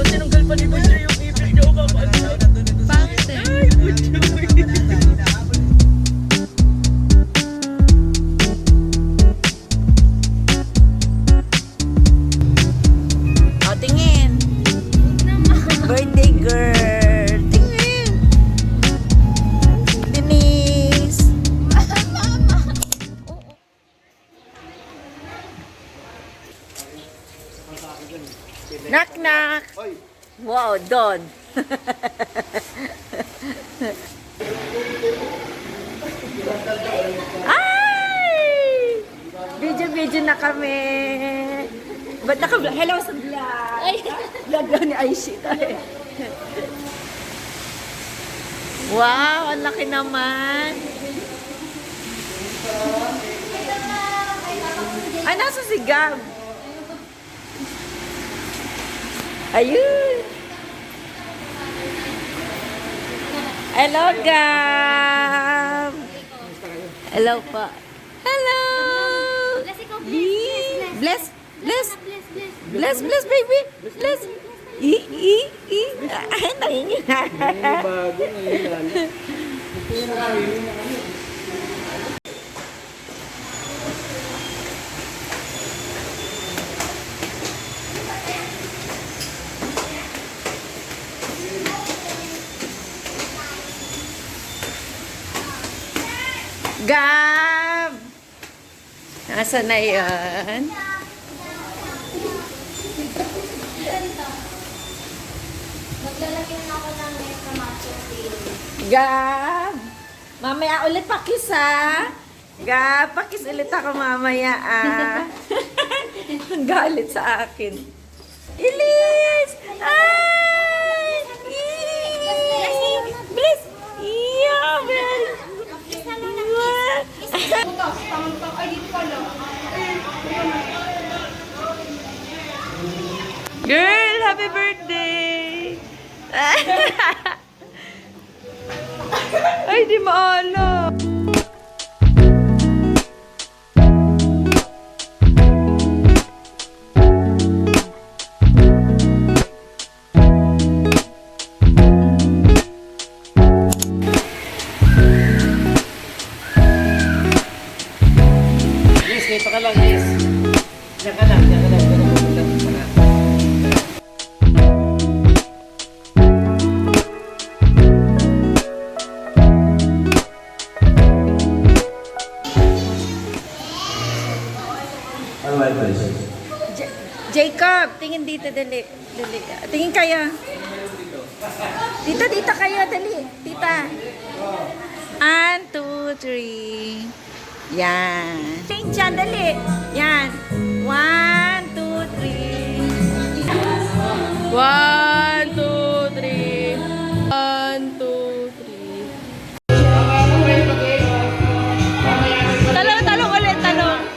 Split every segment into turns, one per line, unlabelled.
Tinanggal pa ni Budyo yung ibig niyo.
Pangit eh.
Ay, Budyo.
O, tingin. Birthday girl. Tingin. Denise. Knock knock. Wow, Don. Ay! Video na kami. Ba't naka-vlog? Hello sa vlog. Ay, vlog daw ni Aishi. Wow, ang laki naman. Ay, nasa si Gab. Ayun. Hello, Gab. Hello po. Hello. Bless. Bless, baby. Bless. Ay, nangingin.
Bago ngayon.
Gab! Nasaan na yan?
Maglalagyan na ako ng tomato paste.
Gab! Mamaya ulit pakis ha? Gab, pakis ulit ako mamaya ah. Ang galit sa akin. Ilis! Ay! Bilis! Yeah, very Girl, happy birthday! Ay, di maalam.
Yes, dito ka lang, yes. Diyan ka lang.
Jacob, tingin dito, dali. Tingin kayo. Dito kayo, dali. Tita. 1, 2, 3. Yan. Tingin dyan, dali. Yan. 1, 2, 3. 1, 2, 3. 1, 2, 3. Talong ulit, talong.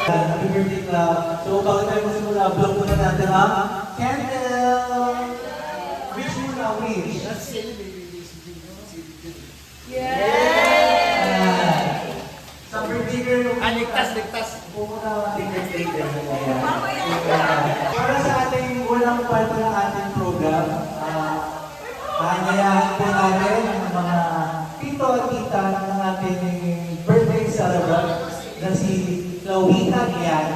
Happy birthday club. So, bago tayo magsimula, blow muna natin ang candle. Wish muna, wish. Yeah! Sa birthday girl, ligtas. Muna, ligtas. Para sa ating unang part ng ating program, aanyayahan po natin ang mga tito at tita ng ating birthday celebrant na si Lawita Lian.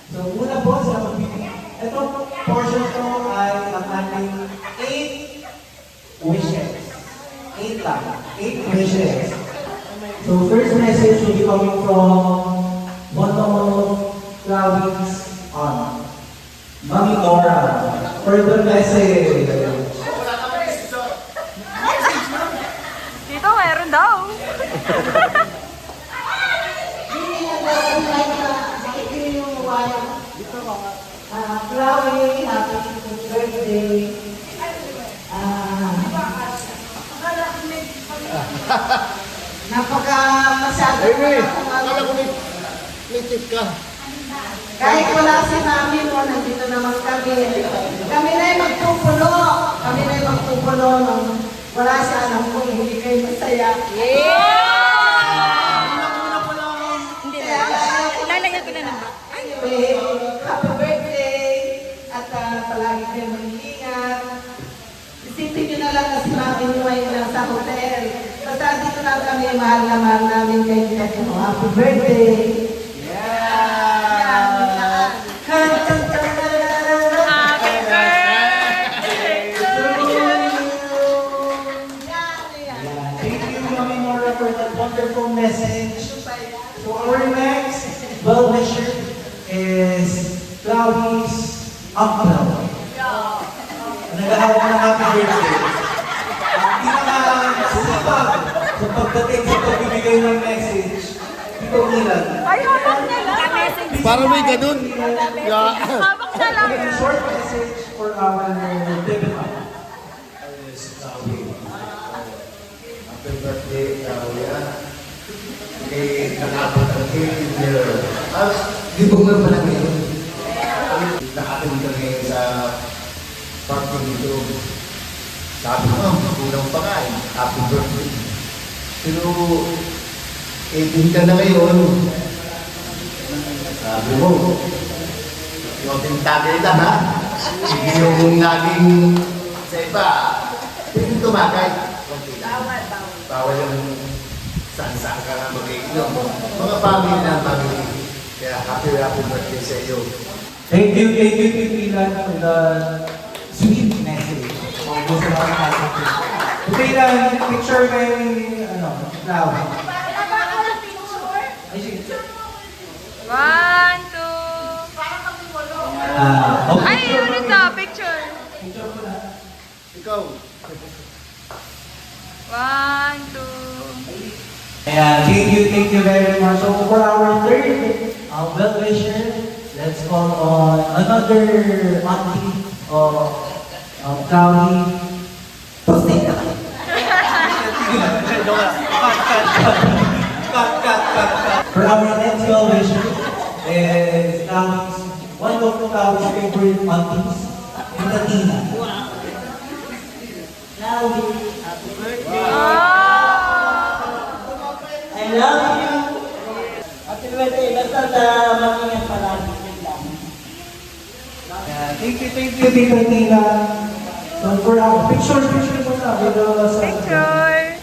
So, una po sa itong portion ko ay ang ating 8 wishes. 8 lang. 8 wishes. So, first message will be coming from Mono Flowings on Mami Nora for the message.
Dito, meron daw.
Chloe, happy birthday. Napaka-masyado
Akala ko may tip ka.
kahit wala si mami mo, nandito naman kami. Kami na'y magpupuno. Nung wala siya, alam ko, hindi kayo masaya.
Lalagyan ko na naman.
Anyway, happy birthday. At palagi kayo mag-iingat. Isipin nyo na lang na si mami mo ay nasa hotel. Basta dito lang kami, mahal na mahal namin kayo. Happy birthday.
Thank you, Mami Nora, for that wonderful message. So our next well-wisher is Chloe's uncle. Nag-ahawak ng happy birthday. Ang pinaka-sipag sa pagdating sa pagbibigay ng message, Tito Milan.
Ay, hawak na lang. Message.
Parang may ganun. Yeah.
Hawak na lang.
Short message for our debutante.
Happy birthday, Claudia. Eh, nakapot ang 18 year. Di ba nga pala ngayon? Nakapot ka ngayon sa party nito. Sabi ko, kulang pa nga eh. Happy birthday. Pero, 18 ka na ngayon. Sabi mo, yung tagay lang ha. Hindi yung laging sa iba. Pwede tumakay. Bawal yung saan-saan ka na mag-iinom. Mga family na family. Kaya happy birthday sa iyo.
Thank you, Tito Milan, for the sweet message. Gusto lang ang message. Okay lang, picture kay, Chloe. Ay, sige.
1, 2. Ay, ano to? Picture.
Ikaw.
1, 2.
Ayan, thank you very much. So for our third well-wisher, let's call on another auntie of Chloe. Posting na kayo. For our next well-wisher is Chloe's, one of Chloe's favorite aunties, Tita Tina. Chloe, happy birthday! I love you! Happy birthday! Basta mag-ingat palagi lang. Thank you, Tita Tina. So for our picture mo na.
Picture.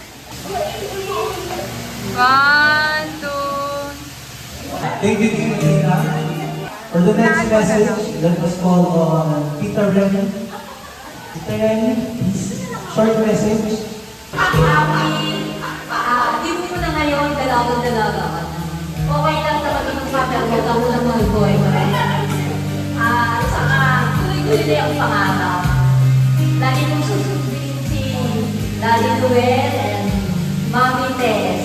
1, 2.
Thank you, Tita Tina. For the next message, let us call on Tita Remy. Tita Remy, please. Short message.
Di mo na ngayon, dalaga ka na. Okay lang sa magiging partner mo, ako lang mga boyfriend. Saka, tuloy-tuloy na yung pangarap. Lagi mong susundin si Daddy Noel and Mommy Tess.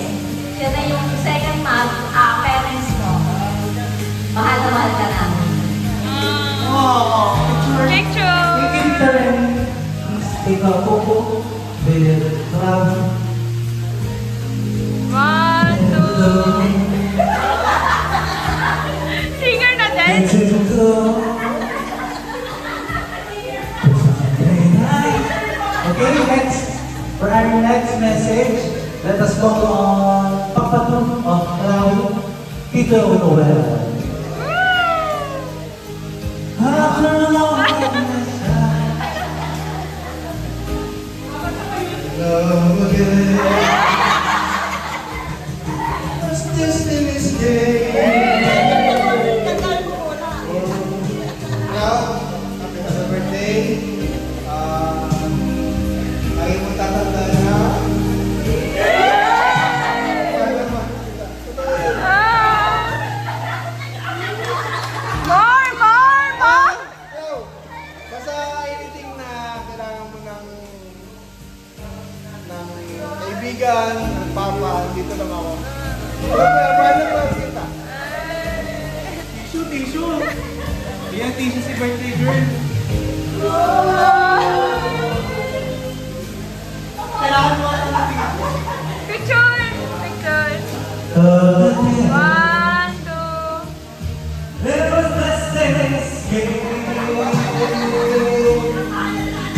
Yan na yung second parents mo. Mahal na mahal ka namin.
Picture.
Thank you, Tita Remy. Please take a photo with Chloe.
1, 2. Singer na din.
Okay, next. For our next message, let us call on Papa Tum of Chloe, Tito Noel. After a long love again. What's this in this day?
Happy birthday. Lagi mo tatandaan na.
More.
Basta anything na kailangan mo ng kaibigan, ng papa, dito lang ako. Paano ba kita?
Tissue. Yan, tissue si birthday girl.
Picture. 1, 2.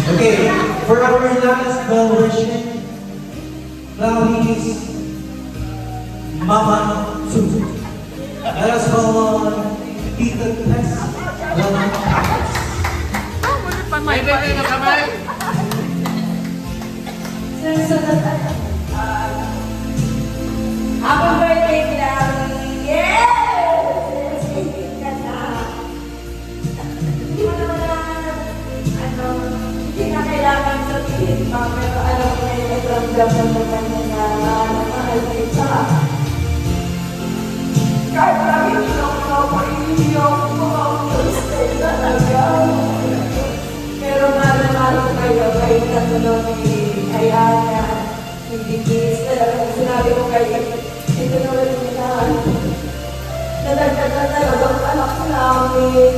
Okay, for our last well-wishing, Chloe's Mama Sue. Let us call on Tita Tess.
May birthday na kamay.
Happy birthday, Chloe! Yes! Hindi mo naman hindi na kailangan sabihin pa, pero alam ko na yung ramdam ng kanya na mahal kita.
tatlo ni Ayana, ni Dikis, talagang sinabi ko kay ito naman nila. Nadagdag na talagang anak namin.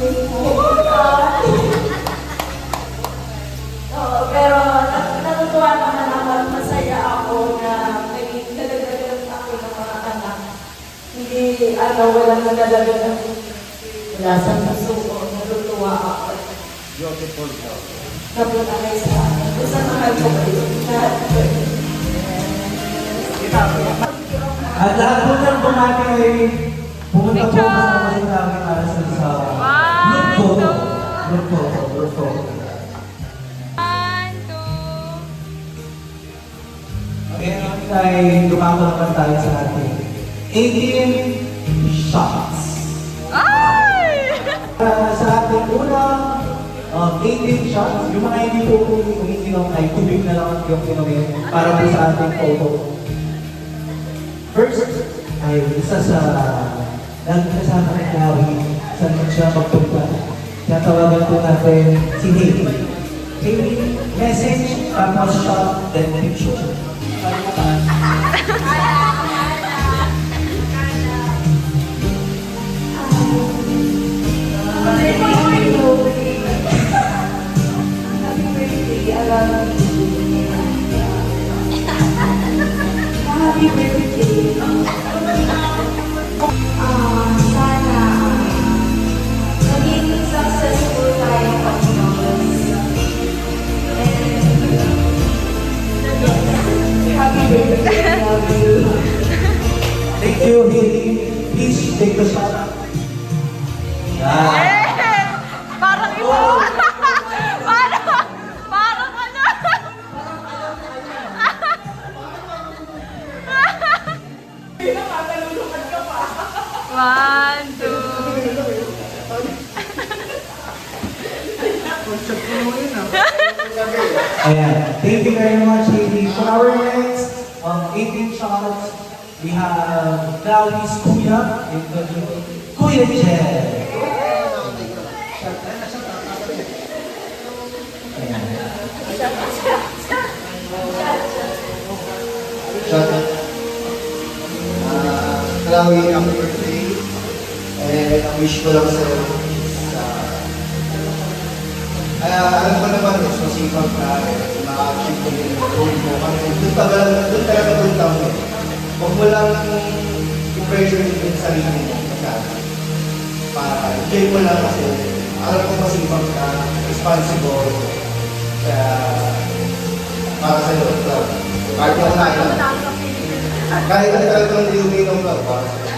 Pero natutuwa naman ako at masaya ako na naging nadagdagan ako ng mga anak. Hindi, walang nadagdagan. Wala sa puso ko, natutuwa ako.
Beautiful daw.
Napunta kayo sa akin. Basta mahal ko kayo. Lahat ko.
At lahat po ng bumati ay pumunta po kasama rin namin para sa Grupo. Ngayon ay lumako naman tayo sa ating 18 shots. Sa ating unang 18 shots, yung mga hindi po umiinom ay tubig na lang yung inumin para po sa ating photo. First, ay isa sa nagkasama kay Chloe, saan siya magpunta. Tatawagan po natin si Hailey. Hailey, message, tapos shot, then picture.
Happy birthday. Sana maging successful tayo pag-inong. Happy birthday. Love you.
Thank you, Hailey. Please take the shot. Yeah.
Parang ito. Parang ano. One, two.
Ayan. Thank you very much, Hailey. For our next 18 shots, we have Chloe's Kuya, Kuya Jen. Ayan.
Shot. Chloe, happy birthday. And ang wish ko lang sa'yo is, alam ko naman, mas masipag na ma-achieve ko din ang goal mo. Doon talaga punta mo. Huwag mo lang i-pressure yung sarili mo. Para enjoy mo lang kasi alam ko masipag ka, responsible. Kaya para sa'yo, Chloe. Kahit yung unahin. Kahit ang talagang hindi uminom lang, para sa'yo.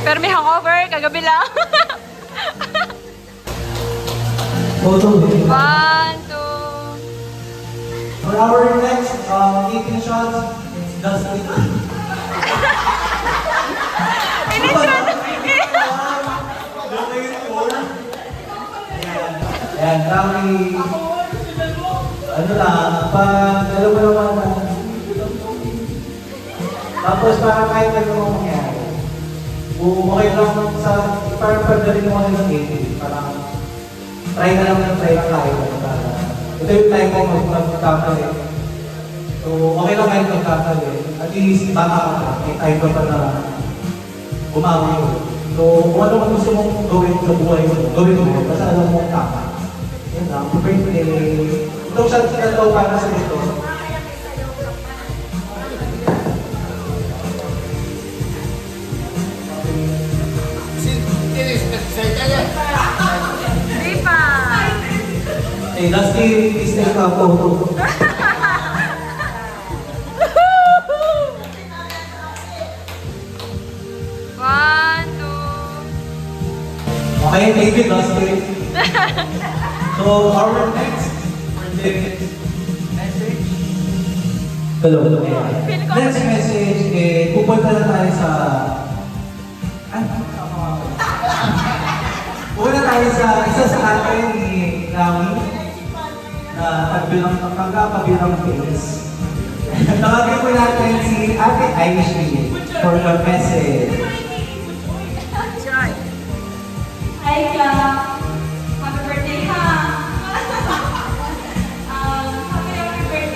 Pero may hangover, kagabi lang.
Photo.
One, two.
For our next 18 shots, it's Dustin. Ayan, kami, ano lang, pag alam mo naman, tapos parang kahit ano mong mangyari, okay lang sa, parang pagdaling mo ng 18, parang try na lang kahit ano. Ito yung time mo magkakali. So, okay lang kahit magkakali. At least, baka ka pa, may time ka pa na bumawi mo. So, kung ano ang gusto mong gawin sa buhay mo, gawin mo, basta alam mo tama. Yan lang, birthday. Itong shot na daw para sa ito.
Di pa.
Hey, Dusty, please take a photo.
One, two.
Okay, thank you, Dusty. So, our next birthday message. Hello. Next message, pupunta na tayo sa... Pupunta tayo sa isa sa atin ni Rami na pagkakabilang face. Tawagin po natin si Ate Aisha for the message.
Hi, Cla. Happy birthday, ha? Happy birthday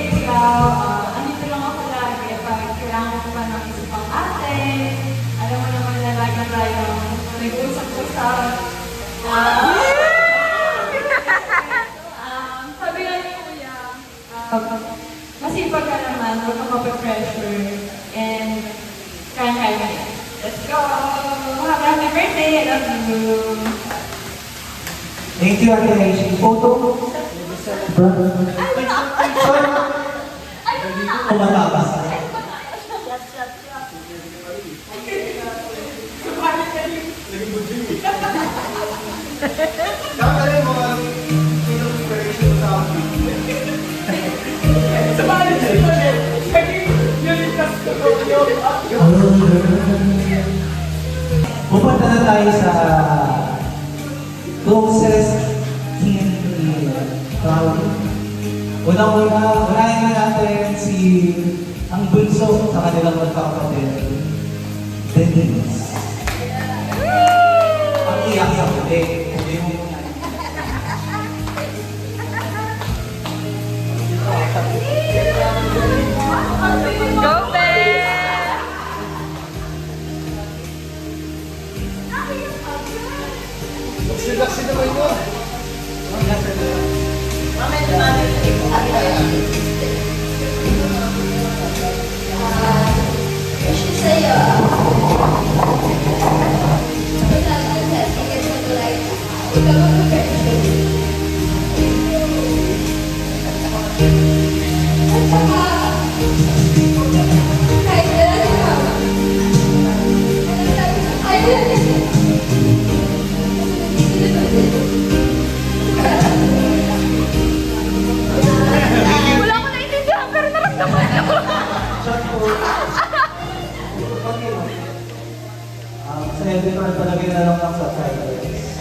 Sabi nga ni Kuya, masipag ka naman, huwag ka mape-pressure, and kaya-kaya mo yan. Let's go! Happy birthday! I love you!
Thank you, Ate Aishi. Photo? Kumatabas.
Kakarin mo ang inspiration sa akin.
Pupunta na tayo sa closest team ni Crowley. Unahin na natin si ang bunso sa kanilang magkakapatid, Denise. Ang iyak sa puti. Hindi mo
Go, Bear!
Laksi naman yun.
Wala ko naiintindihan, pero naramdaman ko.
sa editor palagay na lang ng subtitles.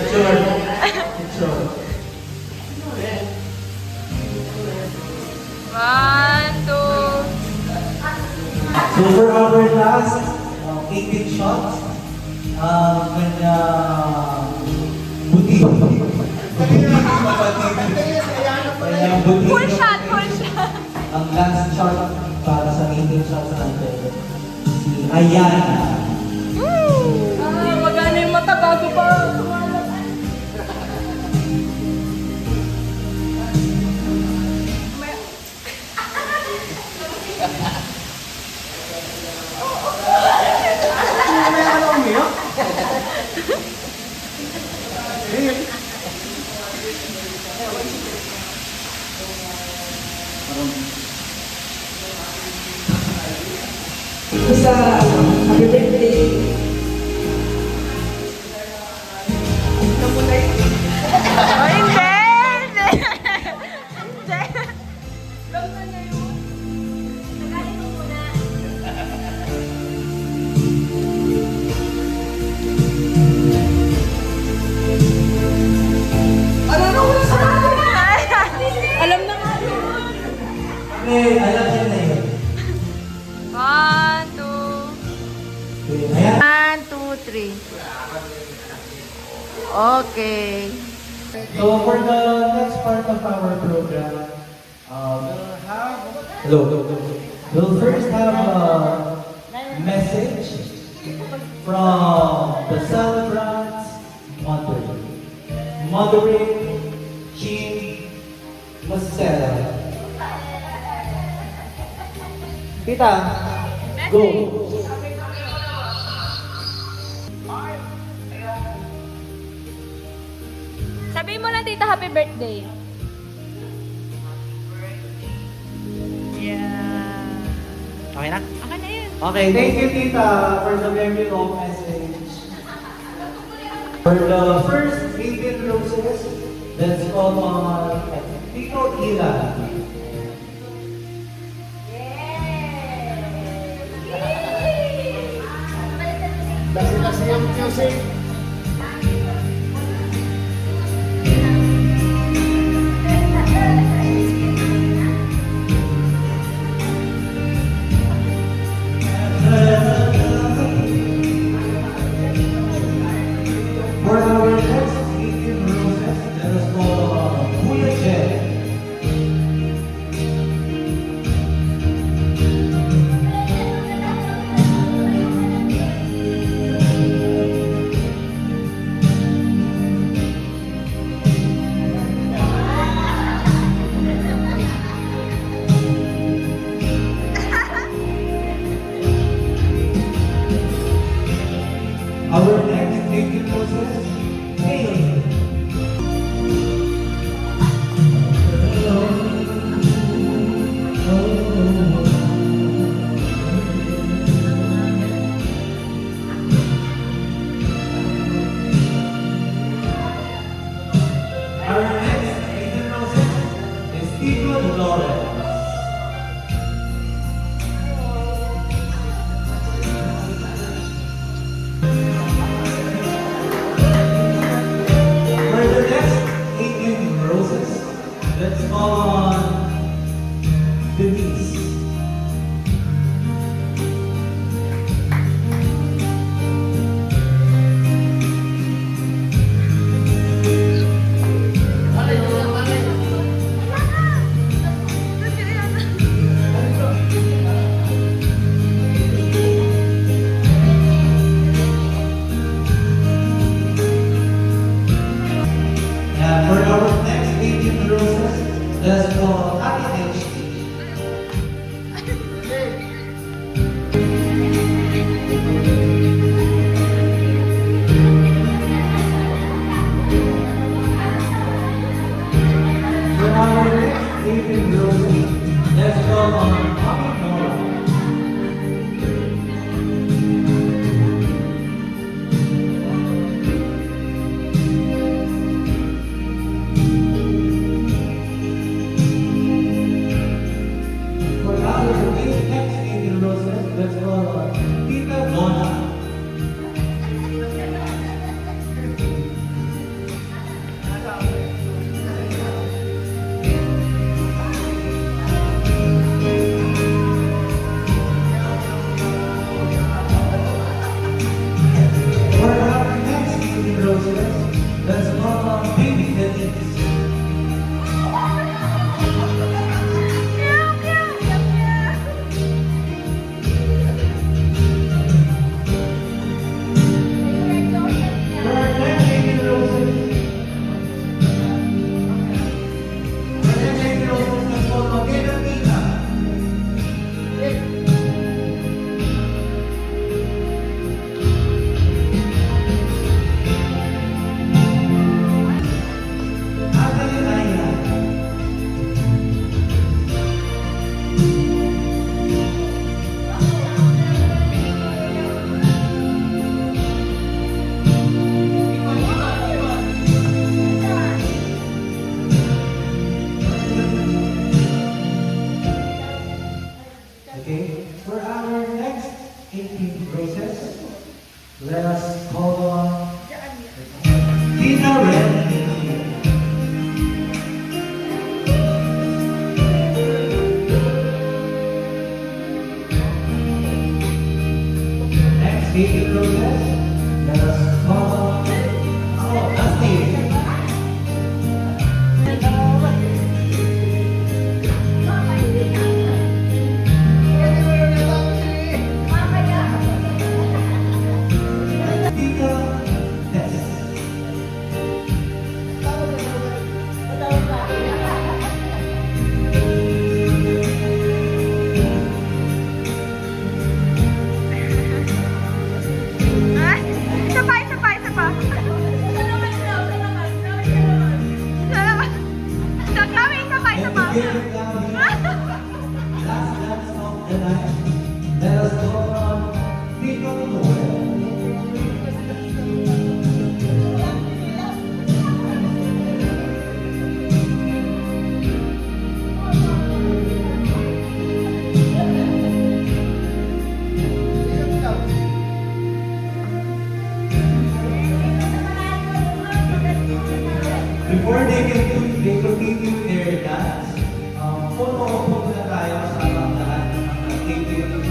Sure. Sure.
1, 2.
So for our last 18 shots, kanya buti. Kanya buti.
Full shot, full shot.
Ang last shot para sa 18 shots natin, si Ayana.
Magana yung mata bago pa tumalas.
Sa happy birthday.
Oh, hindi! Hindi! Hindi! Lang na niya yun.
Nagaling mo muna.
Alam na nga yun.
Okay, alam niyo na yun.
1, 2.
Okay, ayan.
1, 2, 3. Okay.
So for the next part of our program, we'll first have a message from the celebrants moderate Jean Marcela. Tita, go.
Sabihin mo lang, tita, happy birthday. Yeah.
Okay na?
Okay na yun.
Okay, thank you, Tita, for the very long message. For the first 18 roses, let's call on Tito Ila.
Kasi yung music.
For our next 18 roses, let us call on Kuya Jen. Our next making process, Hailey. Our next making process is Tito Lawrence. For the next 18 roses, let's call on Denise. And for our next 18 roses, let's call on Ate H. For our next 18 roses, let's call on Mami Nora. For our next 18 roses, let's call on Tita Donna. For our next 18 roses, let's call on Baby Denise. For our next 18 roses, let's call on Tita Tina. Ate Linaya. Okay, for our next 18 process, let us call on Tina Red. Next 18 process, let us call on Dusty. Tita Tess.
Isa pa, isa pa, isa pa. Kami, isa pa, isa pa.
Last dance of the night. Let us call on Tito Noel. Before they continue their dance, photo muna tayo sa lahat ng mga taking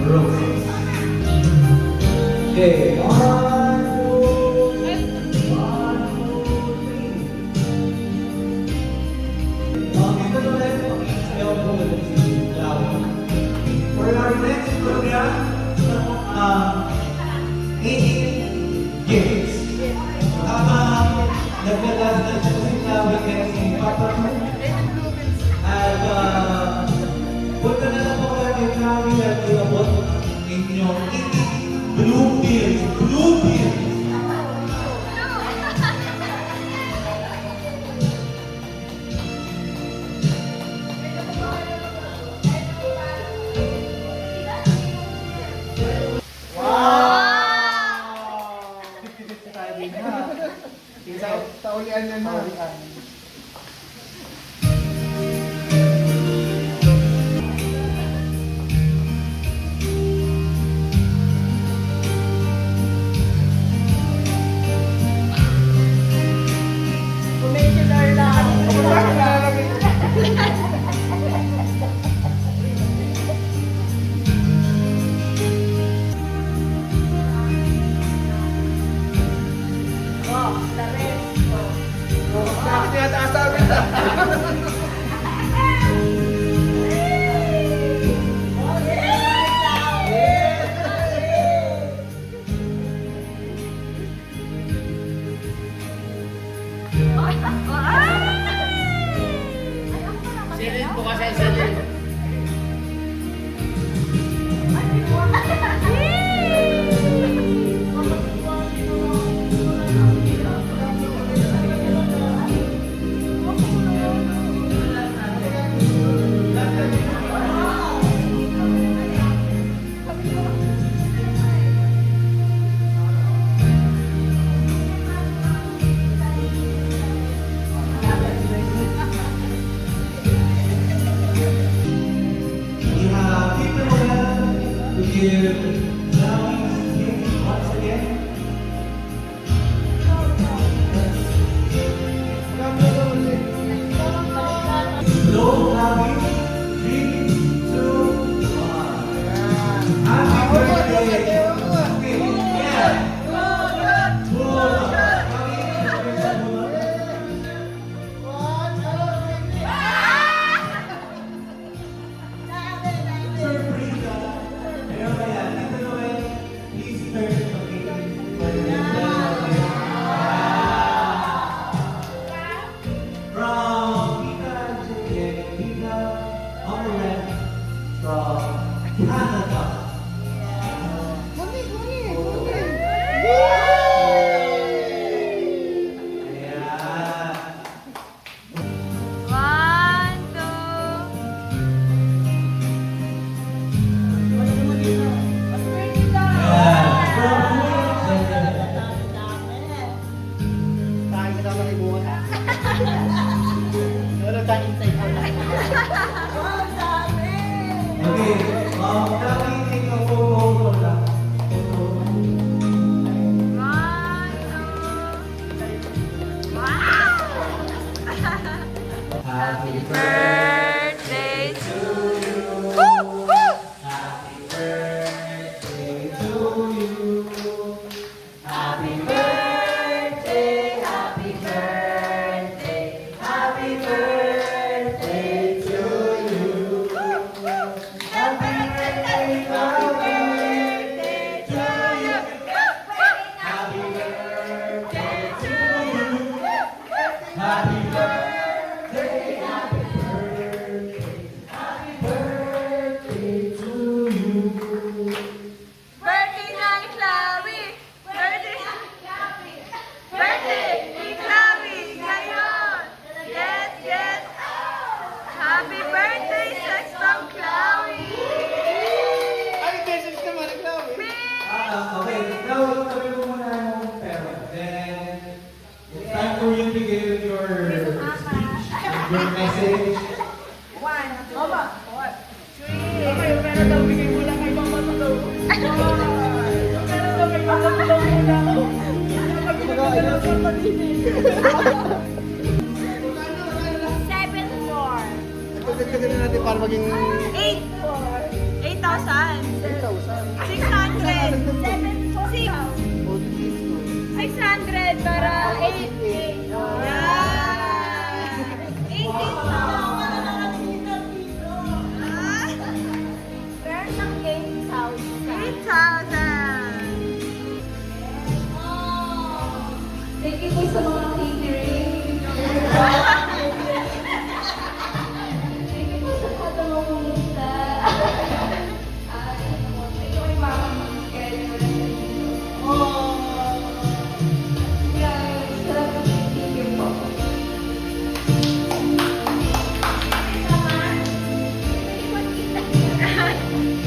roses. Okay, one, two, three. Dito ulit, mag-spell po ulit si Clau. For our next program, 18 games. Nagkalas na siya si Chloe kaya si Papa mo. At punta na lang po kayo kay Chloe at iabot inyong 18 blue pills. Blue pills!
Hawian yan na. Bakit tinataas namin?
Silid po kasi, silid.
We have people to give flowers here once again. Blow flowers. 3, 2, 1. Happy birthday! Okay, yeah. Surprise! Ayun kaya, Tito Noel, please turn the cake for the From Tita Jay and Tita Amoret from Canada. Yeah.
One, two.
Tayo na kami bukas. Wala tayong inside out.
Okay, kami take a photo lang.
One, two. Wow!
Happy
Birthday to you. Woo! Woo!
birthday to you.
Happy birthday, happy birthday, happy birthday to you. Happy birthday, happy birthday to you. Happy birthday to you.
Happy birthday.
Birthday na ni Chloe! Birthday na ni Chloe! Birthday ni Chloe ngayon! Yes, yes! Happy birthday, Sextong Chloe!
Ay, message naman ang Chloe.
Okay, now sabi mo muna yung pera. Then, it's time for you to give your speech, your message.
Okay, yung pera daw, bigay mo lang kay Mama to daw. Yung pera daw kay Mama to daw muna ako. Pag-ibigay daw sa pag-ibig.
7-4.
Pagkaganda na natin para maging
8-4. 8,000. 600. 600 para 8. Yeah. 18,000. Meron siyang 8,000. 8,000.
Thank you po sa mga catering. Thank you po sa mga tumulungan. Thank you kay Mama Miguel. Thank you po.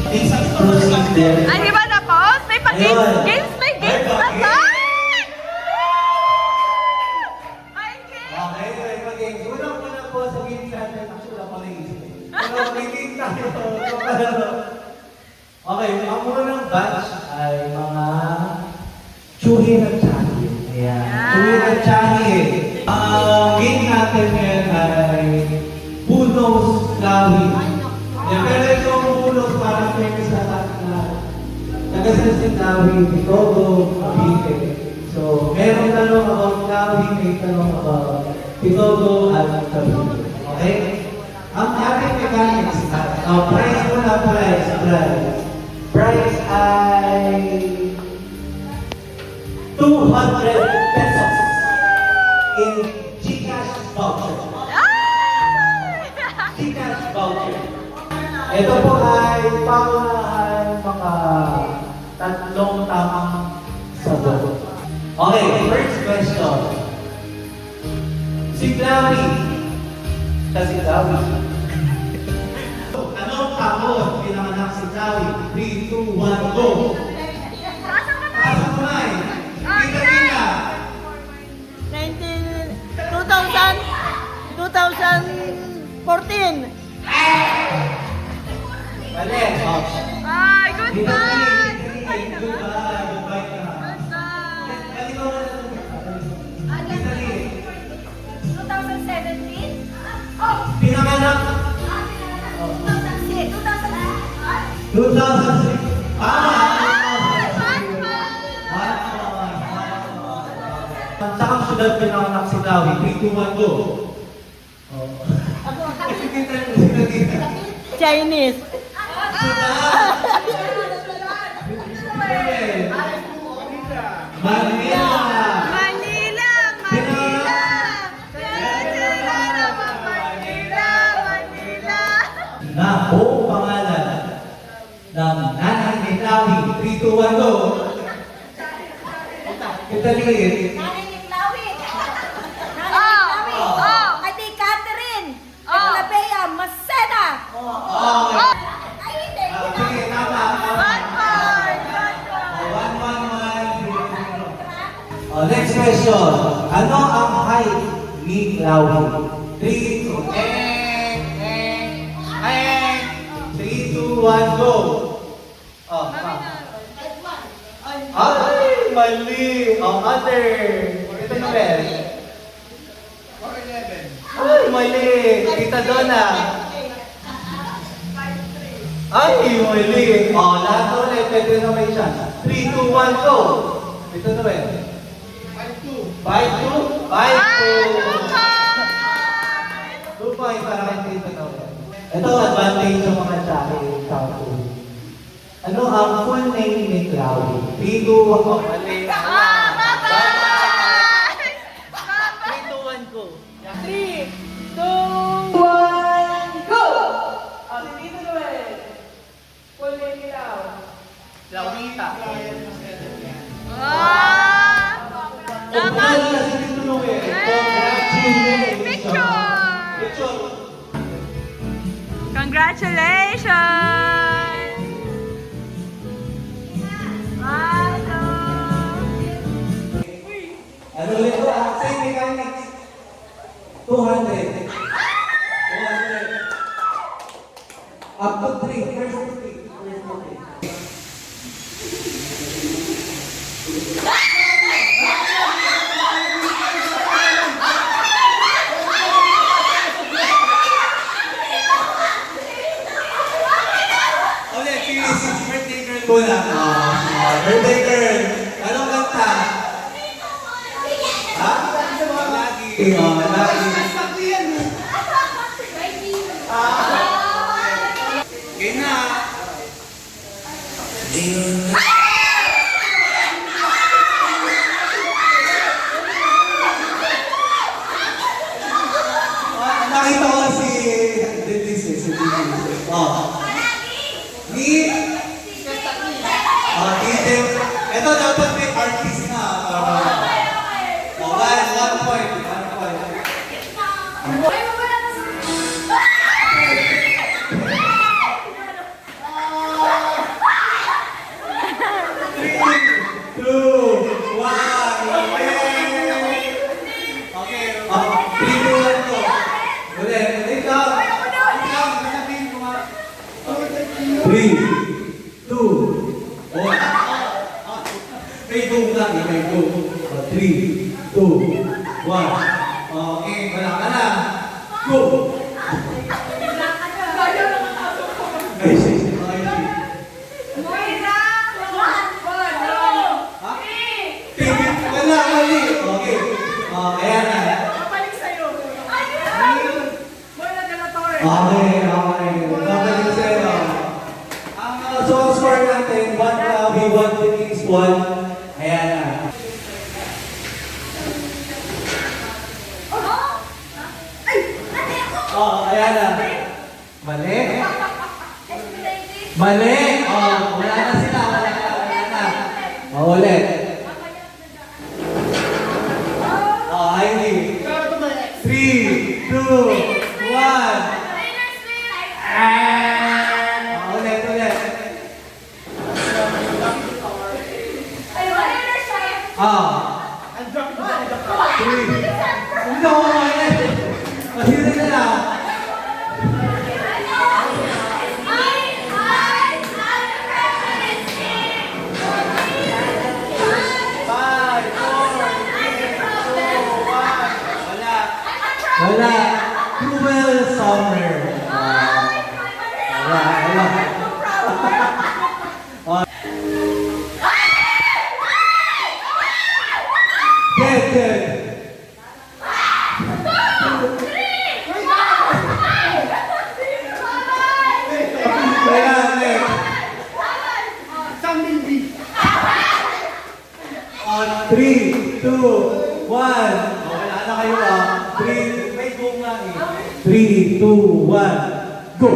Isang proceed there.
Ay, di ba tapos? May pa-games?
Ayun.
Games? May games pa
May
ba?
pa-games.
Ay,
Chloe, Pitogo, Cavite. So, meron tanong about Chloe, may tanong about Pitogo at Cavite. Okay? Ang ating mechanics na, price muna, price. Price ay 200 pesos in GCash voucher. GCash voucher. Ito po ay paunahan mga tatlong tamang sagot. Okay, first question. Si Chloe. Siya si Chloe. Anong taon pinanganak si Chloe? 3, 2, 1, go! Pasang kamay! Kita-kita!
2014.
Mali! Oh.
Ay, goodbye!
Goodbye na.
Goodbye!
Balik mo na. Kita-kita.
2017?
Pinanganak
2006?
2006. Ang sakang syudad pinanganak si Chloe. 3, 2, 1, go!
Chinese.
Manila!
Manila! Manila! Manila!
Na buong pangalan ng nanay ni Chloe. 3, 2, 1, go! Italian.
Nanay ni Chloe.
Oh! Oh!
Ate Catherine.
Oh.
Ecolabea Macena.
Okay.
Ay, hindi.
Sige, tama.
One point! One point!
1, 1, 1. Next question. Ano ang height ni Chloe? 3, 2, 1, go! Oh, ay, mali! Oh, other! Ito na Ben. 4'11". Ay, mali! Tita Donna. Ay, mali! Oh, lahat ulit. Pwede na may chance. 3, 2, 1, go! Ito na Ben. 5'2". 5'2"? 5'2". 2 points para kay Tita Donna. Ito, advantage sa mga tsake. Ano ang full name ni Chloe? 3, 2, 1, mali.
Ah, bye-bye!
3, 2, 1, go. 3, 2, 1, go! Si Tito Noel. Full name nila. Laurita.
Ah! Tama!
Upuan na si Tito Noel. Congratulations!
Picture!
Picture!
Congratulations!
Ano ulit ko? Same mechanics. 200. 200. Up to 3. First to 3. First to 3. Okay, please. Birthday girl muna. Birthday girl. Anong kanta? Ha? Lagi. Lagi. Game na. Nakita ko si Dennis eh. Si Dennis. Oh. Ni? DJ. Ito dapat may artist na. One point. 1 point. Three, two, one. May go lang, may go. 3, 2, 1. Okay, wala ka na. Go! Ay, sige. ulit. Heidi. 3, 2, 1. Ulit, ulit. Three. No, ulit. Mahirin na lang. Wala. Cruel summer. Wala. Good. Wala, ulit.
Something big.
3, 2, 1. Wala na kayo 3, may go nga 3, 2, 1. Go.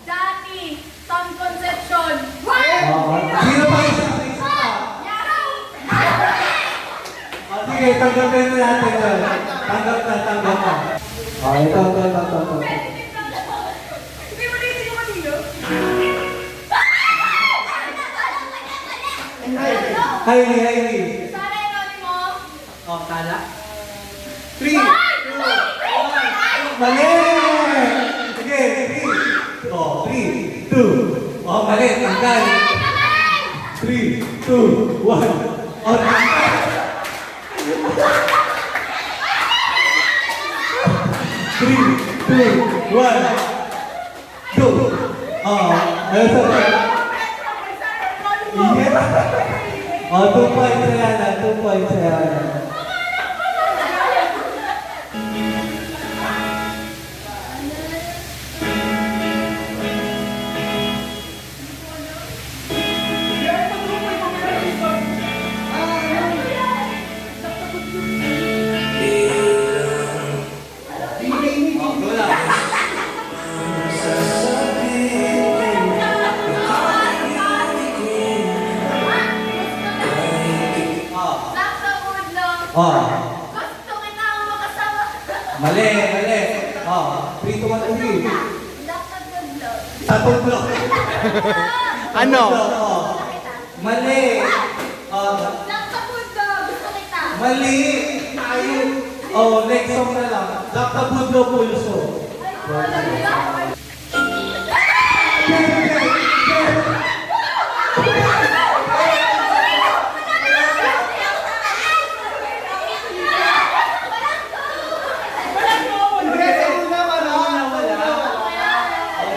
Dati, Sun Conception.
Sino pa isa? Sige, tanggapin na natin yun. Tanggap na. Ito.
Hindi mo rin sino kanino?
Hailey.
Sana yung mo.
Tala. 3, 2, 1. Mali! Sige, 3. 3, 2. Mali. Tanggal. 3, 2, 1. Tanggal. 3, 2, 1. Go! Ayun sa Yeah. 2 points na yan. 2 points na yan.
Gusto kita makasama.
Mali. 3, 2, 1, 3.
Dapat mag-vlog.
Sa tublok.
Ano?
Mali.
Dapat mag-vlog. Gusto kita.
Mali. Next song na lang. Dr. Budlo Pulso.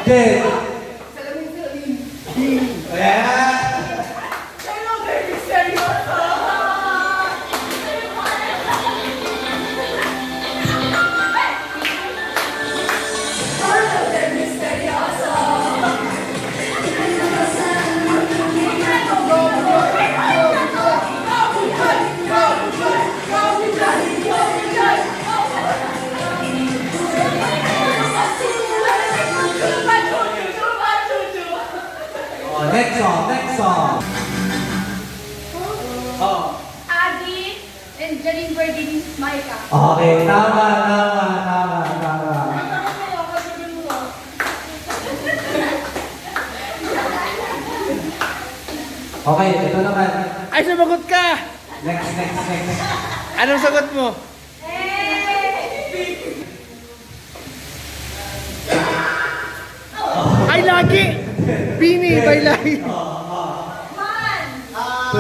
Jen. Next song.
Adi and Janine Berdin, Maika.
Okay, tama. Okay, ito naman.
Ay, sumagot ka!
Next.
Anong sagot mo? Ay, lagi! Bini, baylay!
2.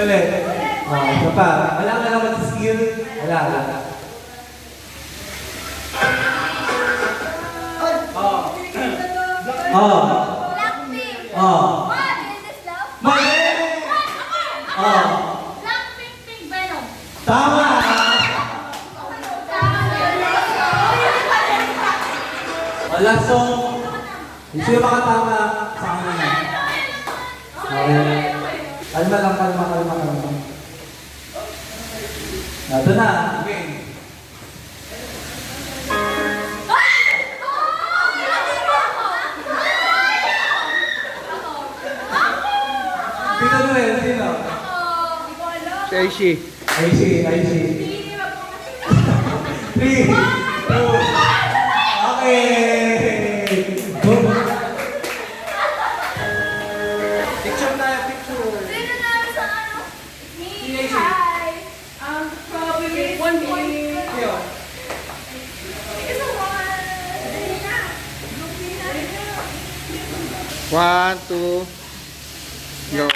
Ulit. Ito pa. Wala ka naman sa skill. Wala.
Blackpink. What is this love?
Mali!
Blackpink, Pink Venom.
Tama! Wala song. Sino makatama sa akin na? Okay. Kalma lang. Ito na. Okay. Tito Noel, sino?
Si Aishi.
IC. 3, 2, okay! Go! Picture tayo, picture.
Sino na sa ano? Me, hi. Probably 1 point.
Kayo.
Isa one. Dali na.
One, two, go.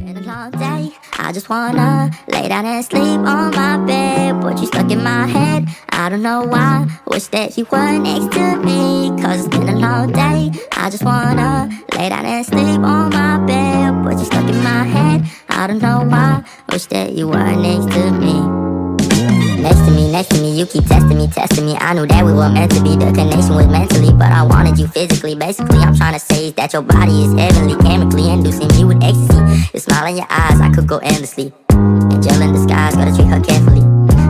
Been a long day. I just wanna lay down and sleep on my bed. But you stuck in my head. I don't know why. Wish that you were next to me. Cause it's been a long day. I just wanna lay down and sleep on my bed. But you stuck in my head. I don't know why. Wish that you were next to me. Next to me, you keep testing me. I knew that we were meant to be. The connection was mentally, but I wanted you physically. Basically, I'm trying to say is that your body is heavenly, chemically inducing me with ecstasy. The smile in your eyes, I could go endlessly. Angel in disguise, gotta treat her carefully.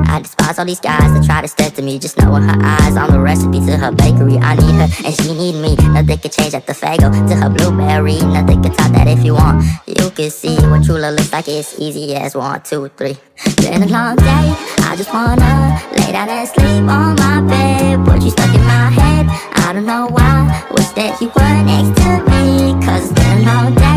I despise all these guys that try to step to me. Just know in her eyes, I'm the recipe to her bakery. I need her and she need me. Nothing can change at the Fago to her blueberry. Nothing can top that if you want. You can see what true love looks like. It's easy as 1, 2, 3. Been a long day. I just wanna lay down and sleep on my bed. But you stuck in my head. I don't know why. Wish that you were next to me. Cause it's been a long day.